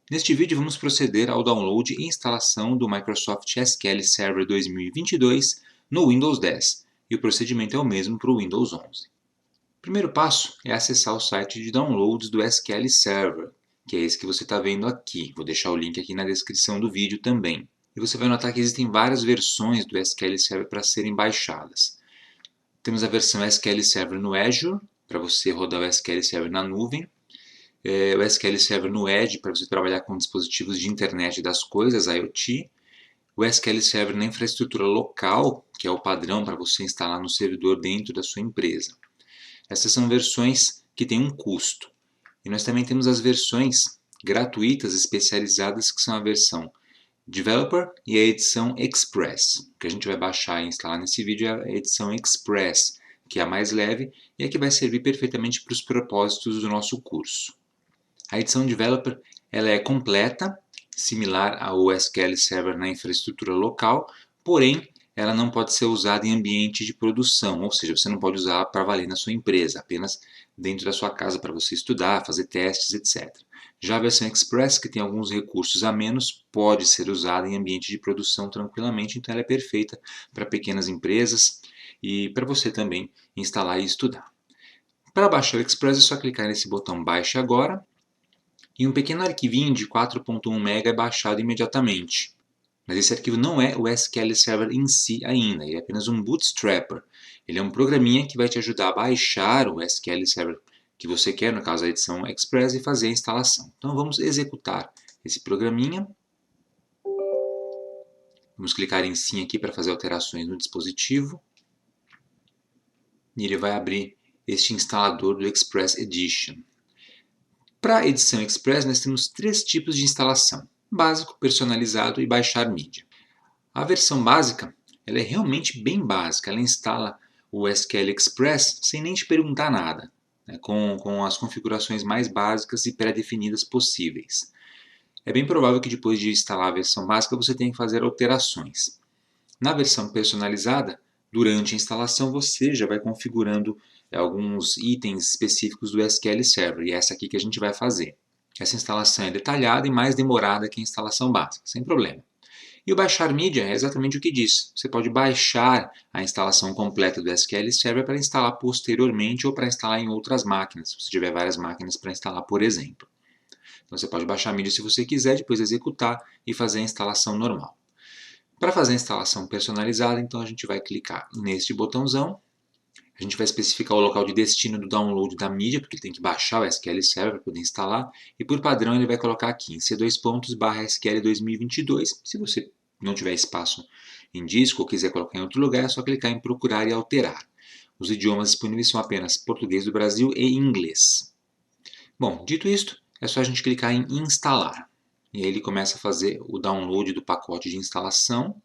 Neste vídeo vamos proceder ao download e instalação do Microsoft SQL Server 2022 no Windows 10, e o procedimento é o mesmo para o Windows 11. O primeiro passo é acessar o site de downloads do SQL Server, que é esse que você está vendo aqui. Vou deixar o link aqui na descrição do vídeo também. E você vai notar que existem várias versões do SQL Server para serem baixadas. Temos a versão SQL Server no Azure, para você rodar o SQL Server na nuvem. O SQL Server no Edge, para você trabalhar com dispositivos de internet das coisas, IoT. O SQL Server na infraestrutura local, que é o padrão para você instalar no servidor dentro da sua empresa. Essas são versões que têm um custo. E nós também temos as versões gratuitas especializadas, que são a versão Developer e a edição Express. O que a gente vai baixar e instalar nesse vídeo é a edição Express, que é a mais leve e a que vai servir perfeitamente para os propósitos do nosso curso. A edição Developer ela é completa, similar ao SQL Server na infraestrutura local, porém ela não pode ser usada em ambiente de produção, ou seja, você não pode usar para valer na sua empresa, apenas dentro da sua casa para você estudar, fazer testes, etc. Já a versão Express, que tem alguns recursos a menos, pode ser usada em ambiente de produção tranquilamente, então ela é perfeita para pequenas empresas e para você também instalar e estudar. Para baixar o Express é só clicar nesse botão Baixe Agora, e um pequeno arquivinho de 4.1 MB é baixado imediatamente. Mas esse arquivo não é o SQL Server em si ainda, ele é apenas um bootstrapper. Ele é um programinha que vai te ajudar a baixar o SQL Server que você quer, no caso a edição Express, e fazer a instalação. Então vamos executar esse programinha. Vamos clicar em Sim aqui para fazer alterações no dispositivo. E ele vai abrir este instalador do Express Edition. Para a edição Express nós temos três tipos de instalação: básico, personalizado e baixar mídia. A versão básica ela é realmente bem básica, ela instala o SQL Express sem nem te perguntar nada, né, com as configurações mais básicas e pré-definidas possíveis. É bem provável que depois de instalar a versão básica você tenha que fazer alterações. Na versão personalizada, durante a instalação você já vai configurando alguns itens específicos do SQL Server, e é essa aqui que a gente vai fazer. Essa instalação é detalhada e mais demorada que a instalação básica, sem problema. E o baixar mídia é exatamente o que diz. Você pode baixar a instalação completa do SQL Server para instalar posteriormente ou para instalar em outras máquinas, se você tiver várias máquinas para instalar, por exemplo. Então você pode baixar a mídia se você quiser, depois executar e fazer a instalação normal. Para fazer a instalação personalizada, então a gente vai clicar neste botãozão. A gente vai especificar o local de destino do download da mídia, porque ele tem que baixar o SQL Server para poder instalar. E por padrão ele vai colocar aqui em C2./SQL 2022. Se você não tiver espaço em disco ou quiser colocar em outro lugar, é só clicar em procurar e alterar. Os idiomas disponíveis são apenas português do Brasil e inglês. Bom, dito isto, é só a gente clicar em instalar. E aí ele começa a fazer o download do pacote de instalação.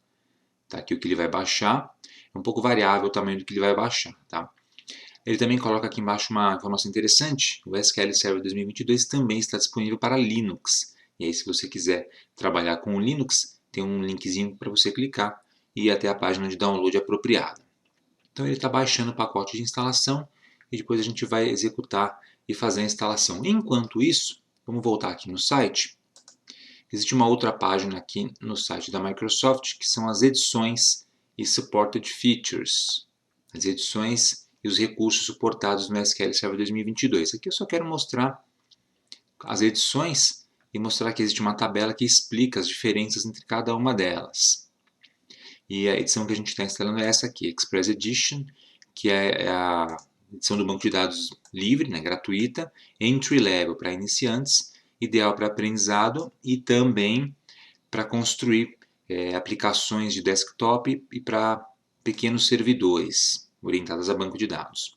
Tá aqui o que ele vai baixar. É um pouco variável o tamanho do que ele vai baixar. Tá? Ele também coloca aqui embaixo uma informação interessante. O SQL Server 2022 também está disponível para Linux. E aí, se você quiser trabalhar com o Linux, tem um linkzinho para você clicar e ir até a página de download apropriada. Então ele está baixando o pacote de instalação e depois a gente vai executar e fazer a instalação. Enquanto isso, vamos voltar aqui no site. Existe uma outra página aqui no site da Microsoft, que são as edições e Supported Features. As edições e os recursos suportados no SQL Server 2022. Aqui eu só quero mostrar as edições e mostrar que existe uma tabela que explica as diferenças entre cada uma delas. E a edição que a gente está instalando é essa aqui, Express Edition, que é a edição do banco de dados livre, né, gratuita, Entry Level para iniciantes, ideal para aprendizado e também para construir aplicações de desktop e para pequenos servidores orientadas a banco de dados.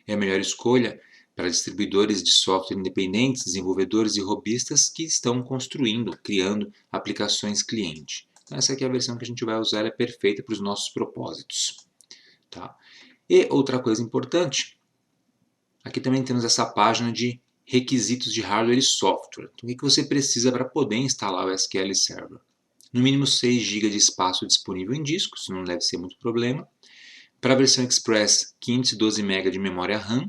É a melhor escolha para distribuidores de software independentes, desenvolvedores e hobbyistas que estão construindo, criando aplicações cliente. Então, essa aqui é a versão que a gente vai usar, ela é perfeita para os nossos propósitos. Tá? E outra coisa importante, aqui também temos essa página de requisitos de hardware e software. Então, o que você precisa para poder instalar o SQL Server? No mínimo 6 GB de espaço disponível em disco, isso não deve ser muito problema. Para a versão Express, 512 MB de memória RAM.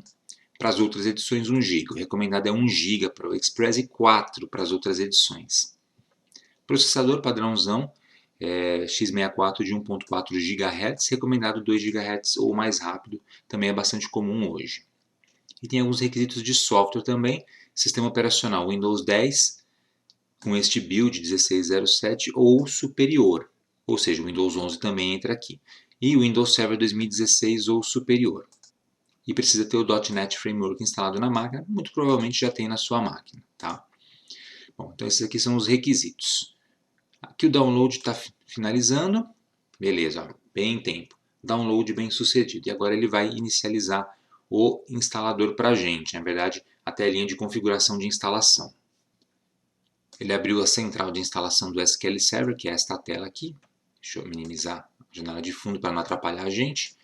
Para as outras edições 1 GB. O recomendado é 1 GB para o Express e 4 para as outras edições. Processador padrãozão, x64 de 1.4 GHz, recomendado 2 GHz ou mais rápido, também é bastante comum hoje. E tem alguns requisitos de software também, sistema operacional Windows 10, com este build 16.07 ou superior, ou seja, o Windows 11 também entra aqui. E o Windows Server 2016 ou superior. E precisa ter o .NET Framework instalado na máquina, muito provavelmente já tem na sua máquina. Tá? Bom, então esses aqui são os requisitos. Aqui o download está finalizando, beleza, ó, bem em tempo. Download bem sucedido. E agora ele vai inicializar o instalador para a gente, na verdade, a telinha de configuração de instalação. Ele abriu a central de instalação do SQL Server, que é esta tela aqui. Deixa eu minimizar a janela de fundo para não atrapalhar a gente.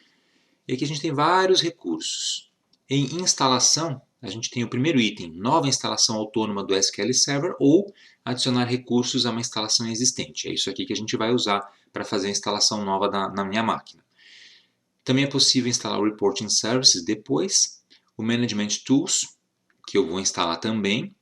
E aqui a gente tem vários recursos. Em instalação, a gente tem o primeiro item, nova instalação autônoma do SQL Server ou adicionar recursos a uma instalação existente. É isso aqui que a gente vai usar para fazer a instalação nova na minha máquina. Também é possível instalar o Reporting Services depois, o Management Tools, que eu vou instalar também,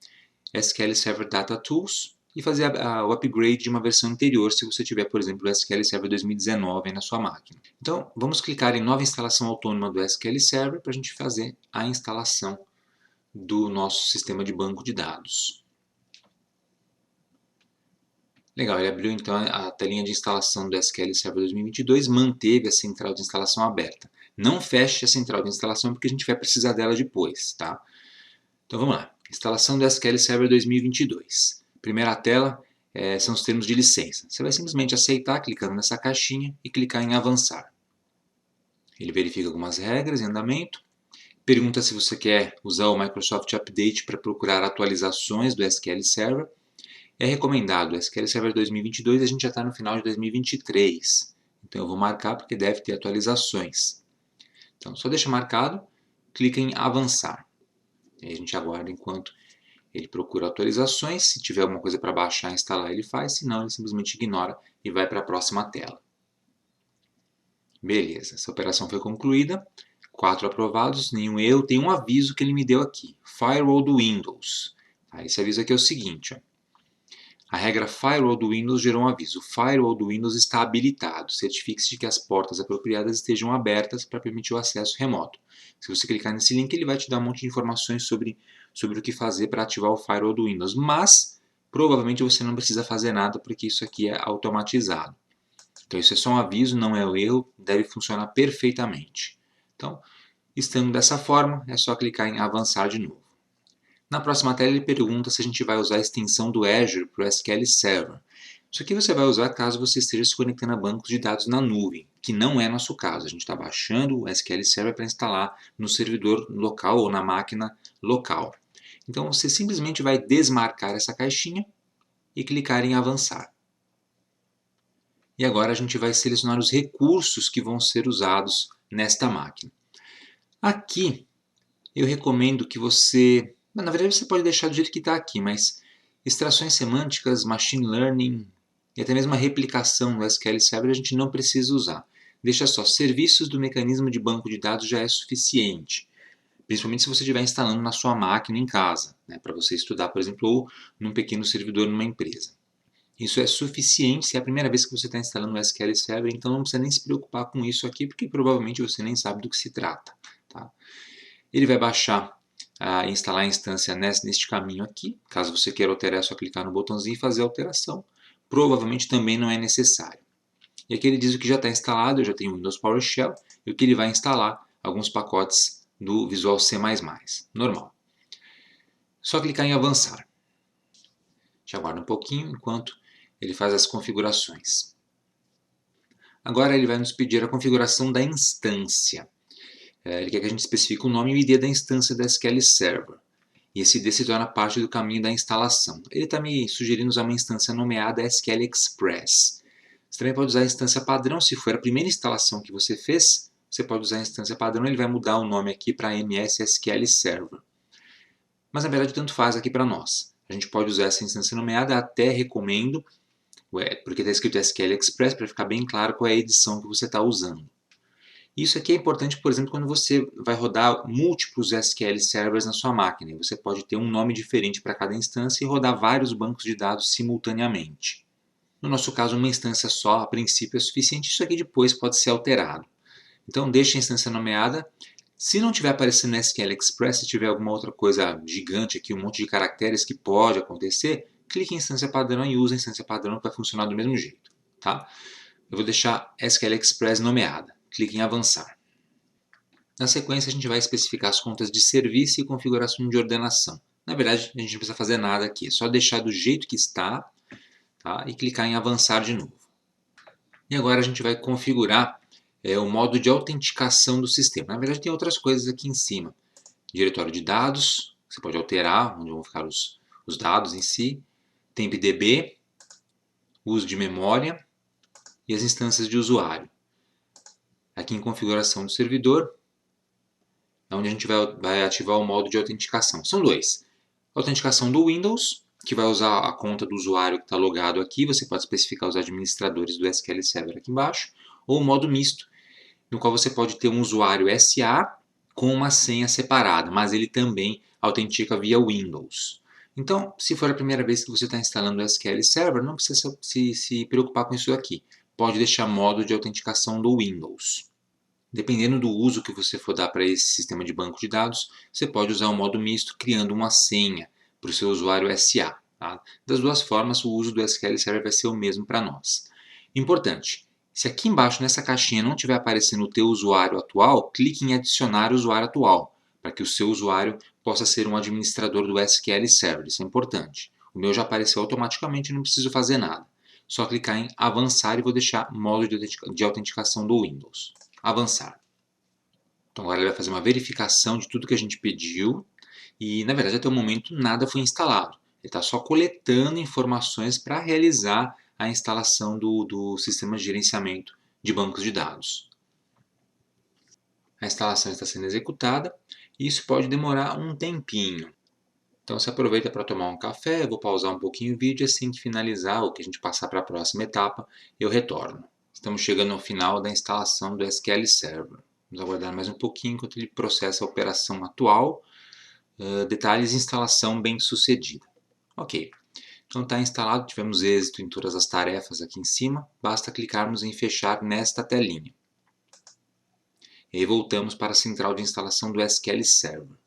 SQL Server Data Tools e fazer o upgrade de uma versão anterior se você tiver, por exemplo, o SQL Server 2019 aí na sua máquina. Então, vamos clicar em nova instalação autônoma do SQL Server para a gente fazer a instalação do nosso sistema de banco de dados. Legal, ele abriu então a telinha de instalação do SQL Server 2022, manteve a central de instalação aberta. Não feche a central de instalação porque a gente vai precisar dela depois, tá? Então vamos lá, instalação do SQL Server 2022. Primeira tela são os termos de licença. Você vai simplesmente aceitar clicando nessa caixinha e clicar em avançar. Ele verifica algumas regras em andamento, pergunta se você quer usar o Microsoft Update para procurar atualizações do SQL Server. É recomendado o SQL Server 2022, a gente já está no final de 2023. Então eu vou marcar porque deve ter atualizações. Então só deixa marcado, clica em avançar. E aí a gente aguarda enquanto ele procura atualizações. Se tiver alguma coisa para baixar e instalar, ele faz. Se não, ele simplesmente ignora e vai para a próxima tela. Beleza, essa operação foi concluída. 4 aprovados, nenhum erro. Tem um aviso que ele me deu aqui. Firewall do Windows. Esse aviso aqui é o seguinte. A regra Firewall do Windows gerou um aviso. O Firewall do Windows está habilitado. Certifique-se de que as portas apropriadas estejam abertas para permitir o acesso remoto. Se você clicar nesse link, ele vai te dar um monte de informações sobre o que fazer para ativar o Firewall do Windows. Mas, provavelmente você não precisa fazer nada porque isso aqui é automatizado. Então, isso é só um aviso, não é o erro, deve funcionar perfeitamente. Então, estando dessa forma, é só clicar em avançar de novo. Na próxima tela ele pergunta se a gente vai usar a extensão do Azure para o SQL Server. Isso aqui você vai usar caso você esteja se conectando a bancos de dados na nuvem, que não é nosso caso. A gente está baixando o SQL Server para instalar no servidor local ou na máquina local. Então você simplesmente vai desmarcar essa caixinha e clicar em avançar. E agora a gente vai selecionar os recursos que vão ser usados nesta máquina. Aqui eu recomendo que você... Na verdade você pode deixar do jeito que está aqui, mas extrações semânticas, machine learning e até mesmo a replicação do SQL Server a gente não precisa usar. Deixa só, serviços do mecanismo de banco de dados já é suficiente. Principalmente se você estiver instalando na sua máquina em casa, né, para você estudar, por exemplo, ou num pequeno servidor numa empresa. Isso é suficiente se é a primeira vez que você está instalando o SQL Server, então não precisa nem se preocupar com isso aqui, porque provavelmente você nem sabe do que se trata. Tá? Ele vai baixar e instalar a instância neste caminho aqui. Caso você queira alterar, é só clicar no botãozinho e fazer a alteração. Provavelmente também não é necessário. E aqui ele diz o que já está instalado, eu já tenho o Windows PowerShell, e o que ele vai instalar, alguns pacotes do Visual C++. Normal. Só clicar em avançar. A gente aguarda um pouquinho enquanto ele faz as configurações. Agora ele vai nos pedir a configuração da instância. Ele quer que a gente especifique o nome e o ID da instância da SQL Server. E esse ID se torna parte do caminho da instalação. Ele está me sugerindo usar uma instância nomeada SQL Express. Você também pode usar a instância padrão. Se for a primeira instalação que você fez, você pode usar a instância padrão. Ele vai mudar o nome aqui para MS SQL Server. Mas na verdade tanto faz aqui para nós. A gente pode usar essa instância nomeada, até recomendo, porque está escrito SQL Express, para ficar bem claro qual é a edição que você está usando. Isso aqui é importante, por exemplo, quando você vai rodar múltiplos SQL Servers na sua máquina. Você pode ter um nome diferente para cada instância e rodar vários bancos de dados simultaneamente. No nosso caso, uma instância só, a princípio, é suficiente. Isso aqui depois pode ser alterado. Então, deixe a instância nomeada. Se não estiver aparecendo SQL Express, se tiver alguma outra coisa gigante aqui, um monte de caracteres que pode acontecer, clique em instância padrão e use a instância padrão que vai funcionar do mesmo jeito. Tá? Eu vou deixar SQL Express nomeada. Clique em avançar. Na sequência, a gente vai especificar as contas de serviço e configuração de ordenação. Na verdade, a gente não precisa fazer nada aqui, é só deixar do jeito que está, tá? E clicar em avançar de novo. E agora a gente vai configurar o modo de autenticação do sistema. Na verdade, tem outras coisas aqui em cima. Diretório de dados, você pode alterar onde vão ficar os dados em si. TempDB, uso de memória e as instâncias de usuário. Aqui em configuração do servidor, é onde a gente vai ativar o modo de autenticação. São dois. A autenticação do Windows, que vai usar a conta do usuário que está logado aqui. Você pode especificar os administradores do SQL Server aqui embaixo. Ou o modo misto, no qual você pode ter um usuário SA com uma senha separada, mas ele também autentica via Windows. Então, se for a primeira vez que você está instalando o SQL Server, não precisa se preocupar com isso aqui. Pode deixar modo de autenticação do Windows. Dependendo do uso que você for dar para esse sistema de banco de dados, você pode usar o modo misto criando uma senha para o seu usuário SA. Tá? Das duas formas, o uso do SQL Server vai ser o mesmo para nós. Importante, se aqui embaixo nessa caixinha não estiver aparecendo o teu usuário atual, clique em adicionar o usuário atual, para que o seu usuário possa ser um administrador do SQL Server. Isso é importante. O meu já apareceu automaticamente, não preciso fazer nada. Só clicar em avançar e vou deixar modo de autenticação do Windows. Avançar. Então agora ele vai fazer uma verificação de tudo que a gente pediu e, na verdade, até o momento nada foi instalado. Ele está só coletando informações para realizar a instalação do sistema de gerenciamento de bancos de dados. A instalação está sendo executada e isso pode demorar um tempinho. Então você aproveita para tomar um café, eu vou pausar um pouquinho o vídeo e assim que finalizar ou que a gente passar para a próxima etapa, eu retorno. Estamos chegando ao final da instalação do SQL Server. Vamos aguardar mais um pouquinho enquanto ele processa a operação atual. Detalhes: instalação bem sucedida. Ok, então está instalado, tivemos êxito em todas as tarefas aqui em cima. Basta clicarmos em fechar nesta telinha. E aí voltamos para a central de instalação do SQL Server.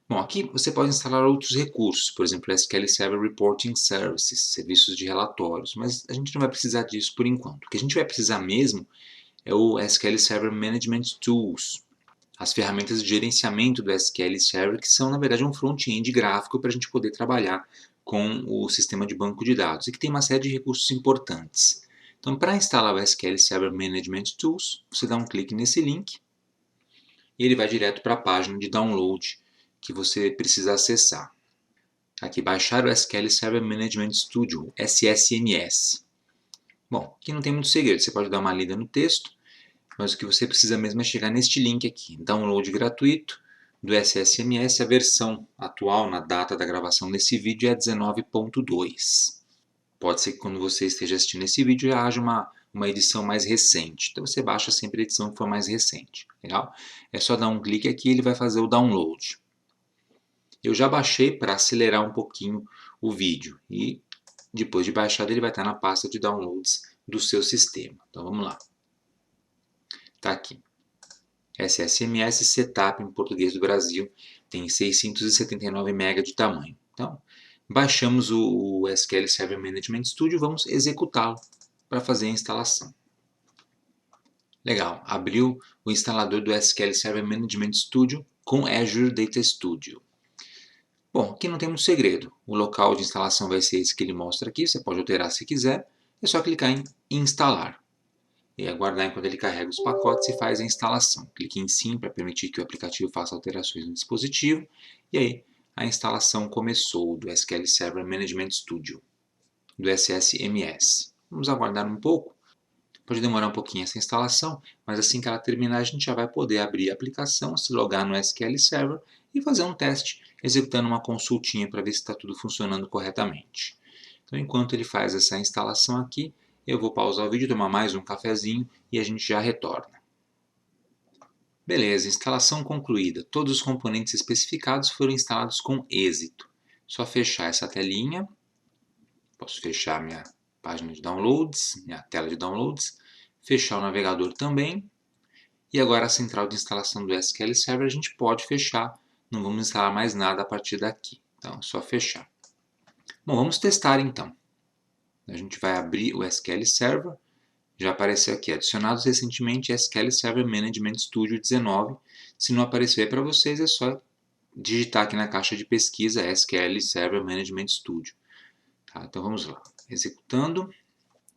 Bom, aqui você pode instalar outros recursos, por exemplo, SQL Server Reporting Services, serviços de relatórios, mas a gente não vai precisar disso por enquanto. O que a gente vai precisar mesmo é o SQL Server Management Tools, as ferramentas de gerenciamento do SQL Server, que são, na verdade, um front-end gráfico para a gente poder trabalhar com o sistema de banco de dados e que tem uma série de recursos importantes. Então, para instalar o SQL Server Management Tools, você dá um clique nesse link e ele vai direto para a página de download que você precisa acessar. Aqui, baixar o SQL Server Management Studio, SSMS. Bom, aqui não tem muito segredo, você pode dar uma lida no texto, mas o que você precisa mesmo é chegar neste link aqui, download gratuito do SSMS, a versão atual na data da gravação desse vídeo é 19.2. Pode ser que quando você esteja assistindo esse vídeo já haja uma edição mais recente, então você baixa sempre a edição que for mais recente, legal? É só dar um clique aqui e ele vai fazer o download. Eu já baixei para acelerar um pouquinho o vídeo e depois de baixado ele vai estar na pasta de downloads do seu sistema. Então vamos lá. Está aqui. SSMS Setup em português do Brasil, tem 679 MB de tamanho. Então, baixamos o SQL Server Management Studio, vamos executá-lo para fazer a instalação. Legal, abriu o instalador do SQL Server Management Studio com Azure Data Studio. Bom, aqui não tem muito segredo. O local de instalação vai ser esse que ele mostra aqui, você pode alterar se quiser. É só clicar em instalar. E aguardar enquanto ele carrega os pacotes e faz a instalação. Clique em sim para permitir que o aplicativo faça alterações no dispositivo. E aí, a instalação começou do SQL Server Management Studio, do SSMS. Vamos aguardar um pouco. Pode demorar um pouquinho essa instalação, mas assim que ela terminar, a gente já vai poder abrir a aplicação, se logar no SQL Server e fazer um teste, executando uma consultinha para ver se está tudo funcionando corretamente. Então, enquanto ele faz essa instalação aqui, eu vou pausar o vídeo, tomar mais um cafezinho e a gente já retorna. Beleza, instalação concluída. Todos os componentes especificados foram instalados com êxito. Só fechar essa telinha. Posso fechar minha página de downloads, minha tela de downloads. Fechar o navegador também. E agora a central de instalação do SQL Server a gente pode fechar. Não vamos instalar mais nada a partir daqui. Então é só fechar. Bom, vamos testar então. A gente vai abrir o SQL Server. Já apareceu aqui, adicionados recentemente SQL Server Management Studio 19. Se não aparecer para vocês, é só digitar aqui na caixa de pesquisa SQL Server Management Studio. Tá, então vamos lá. Executando,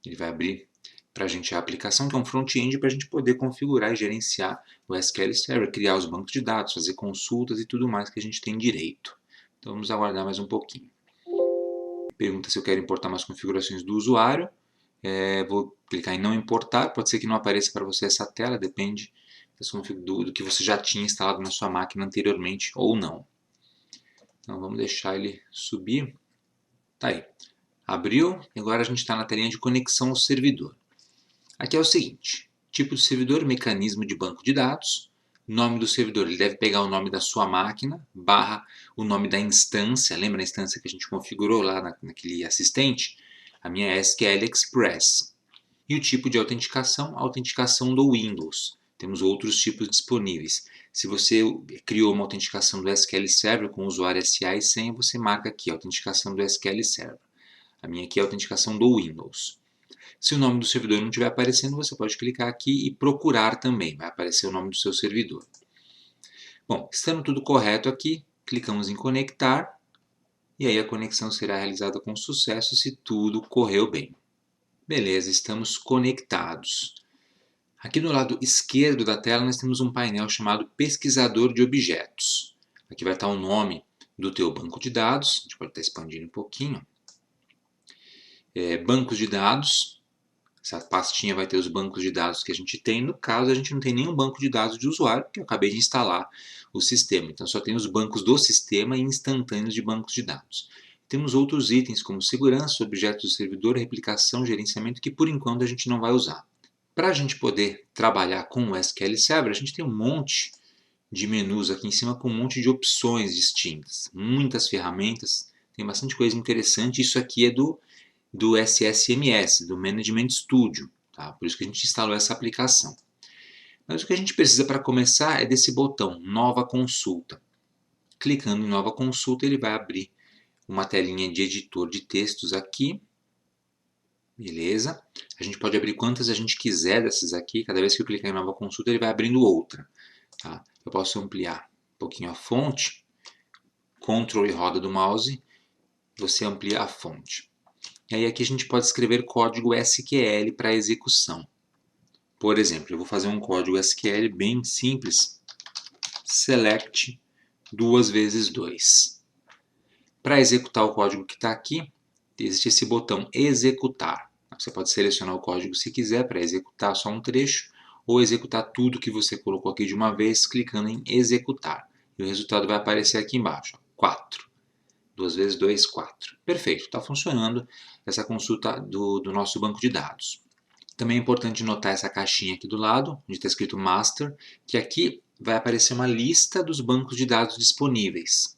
ele vai abrir para a gente a aplicação, que é um front-end para a gente poder configurar e gerenciar o SQL Server, criar os bancos de dados, fazer consultas e tudo mais que a gente tem direito. Então vamos aguardar mais um pouquinho. Pergunta se eu quero importar mais configurações do usuário. Vou clicar em não importar, pode ser que não apareça para você essa tela, depende do que você já tinha instalado na sua máquina anteriormente ou não. Então vamos deixar ele subir. Tá aí. Abriu, e agora a gente está na telinha de conexão ao servidor. Aqui é o seguinte, tipo de servidor, mecanismo de banco de dados, nome do servidor, ele deve pegar o nome da sua máquina, barra o nome da instância, lembra da instância que a gente configurou lá naquele assistente? A minha é SQL Express. E o tipo de autenticação, a autenticação do Windows. Temos outros tipos disponíveis. Se você criou uma autenticação do SQL Server com usuário SA e senha, você marca aqui, autenticação do SQL Server. A minha aqui é a autenticação do Windows. Se o nome do servidor não estiver aparecendo, você pode clicar aqui e procurar também. Vai aparecer o nome do seu servidor. Bom, estando tudo correto aqui, clicamos em conectar. E aí a conexão será realizada com sucesso se tudo correu bem. Beleza, estamos conectados. Aqui no lado esquerdo da tela nós temos um painel chamado Pesquisador de Objetos. Aqui vai estar o nome do teu banco de dados. A gente pode estar expandindo um pouquinho. Bancos de dados. Essa pastinha vai ter os bancos de dados que a gente tem. No caso, a gente não tem nenhum banco de dados de usuário, porque eu acabei de instalar o sistema. Então, só tem os bancos do sistema e instantâneos de bancos de dados. Temos outros itens como segurança, objetos do servidor, replicação, gerenciamento, que por enquanto a gente não vai usar. Para a gente poder trabalhar com o SQL Server, a gente tem um monte de menus aqui em cima com um monte de opções distintas. Muitas ferramentas, tem bastante coisa interessante. Isso aqui é do SSMS, do Management Studio. Tá? Por isso que a gente instalou essa aplicação. Mas o que a gente precisa para começar é desse botão, Nova Consulta. Clicando em Nova Consulta, ele vai abrir uma telinha de editor de textos aqui. Beleza. A gente pode abrir quantas a gente quiser dessas aqui. Cada vez que eu clicar em Nova Consulta, ele vai abrindo outra. Tá? Eu posso ampliar um pouquinho a fonte. Ctrl e roda do mouse. Você amplia a fonte. E aí aqui a gente pode escrever código SQL para execução. Por exemplo, eu vou fazer um código SQL bem simples. Select 2 vezes 2. Para executar o código que está aqui, existe esse botão executar. Você pode selecionar o código se quiser para executar só um trecho ou executar tudo que você colocou aqui de uma vez clicando em executar. E o resultado vai aparecer aqui embaixo, 4. 2 vezes 2, 4. Perfeito, está funcionando essa consulta do nosso banco de dados. Também é importante notar essa caixinha aqui do lado, onde está escrito Master, que aqui vai aparecer uma lista dos bancos de dados disponíveis.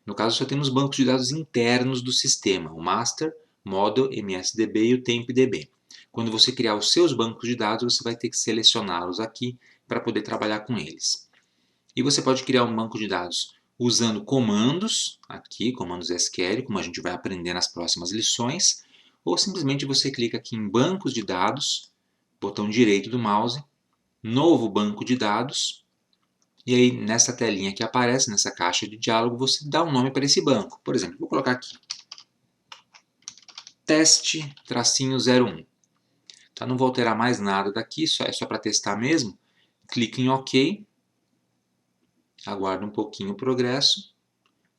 No caso, só temos bancos de dados internos do sistema, o Master, Model, MSDB e o TempDB. Quando você criar os seus bancos de dados, você vai ter que selecioná-los aqui para poder trabalhar com eles. E você pode criar um banco de dados usando comandos, aqui, comandos SQL, como a gente vai aprender nas próximas lições, ou simplesmente você clica aqui em bancos de dados, botão direito do mouse, novo banco de dados, e aí nessa telinha que aparece, nessa caixa de diálogo, você dá um nome para esse banco. Por exemplo, vou colocar aqui, teste-01. Tá, não vou alterar mais nada daqui, é só para testar mesmo. Clique em OK. Aguarda um pouquinho o progresso.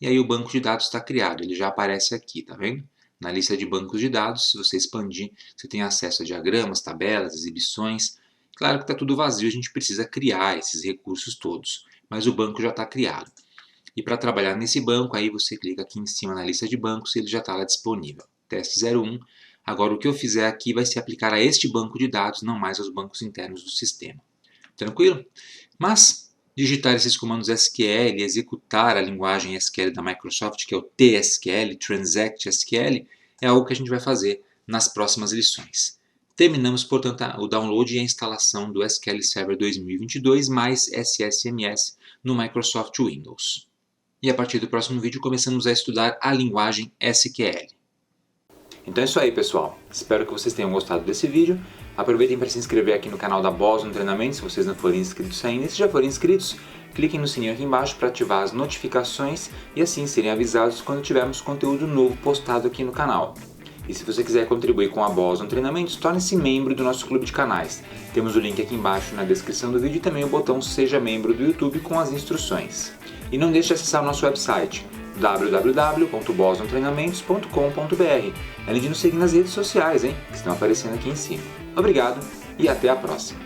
E aí o banco de dados está criado. Ele já aparece aqui, tá vendo? Na lista de bancos de dados, se você expandir, você tem acesso a diagramas, tabelas, exibições. Claro que está tudo vazio, a gente precisa criar esses recursos todos. Mas o banco já está criado. E para trabalhar nesse banco, aí você clica aqui em cima na lista de bancos e ele já está lá disponível. Teste 01. Agora o que eu fizer aqui vai se aplicar a este banco de dados, não mais aos bancos internos do sistema. Tranquilo? Mas digitar esses comandos SQL, executar a linguagem SQL da Microsoft, que é o TSQL, Transact SQL, é algo que a gente vai fazer nas próximas lições. Terminamos, portanto, o download e a instalação do SQL Server 2022 mais SSMS no Microsoft Windows. E a partir do próximo vídeo começamos a estudar a linguagem SQL. Então é isso aí, pessoal. Espero que vocês tenham gostado desse vídeo. Aproveitem para se inscrever aqui no canal da Boston Treinamento, se vocês não forem inscritos ainda. E se já forem inscritos, cliquem no sininho aqui embaixo para ativar as notificações e assim serem avisados quando tivermos conteúdo novo postado aqui no canal. E se você quiser contribuir com a Boston Treinamentos, torne-se membro do nosso clube de canais. Temos o link aqui embaixo na descrição do vídeo e também o botão Seja Membro do YouTube com as instruções. E não deixe de acessar o nosso website www.bostontreinamentos.com.br, além de nos seguir nas redes sociais, que estão aparecendo aqui em cima. Obrigado e até a próxima!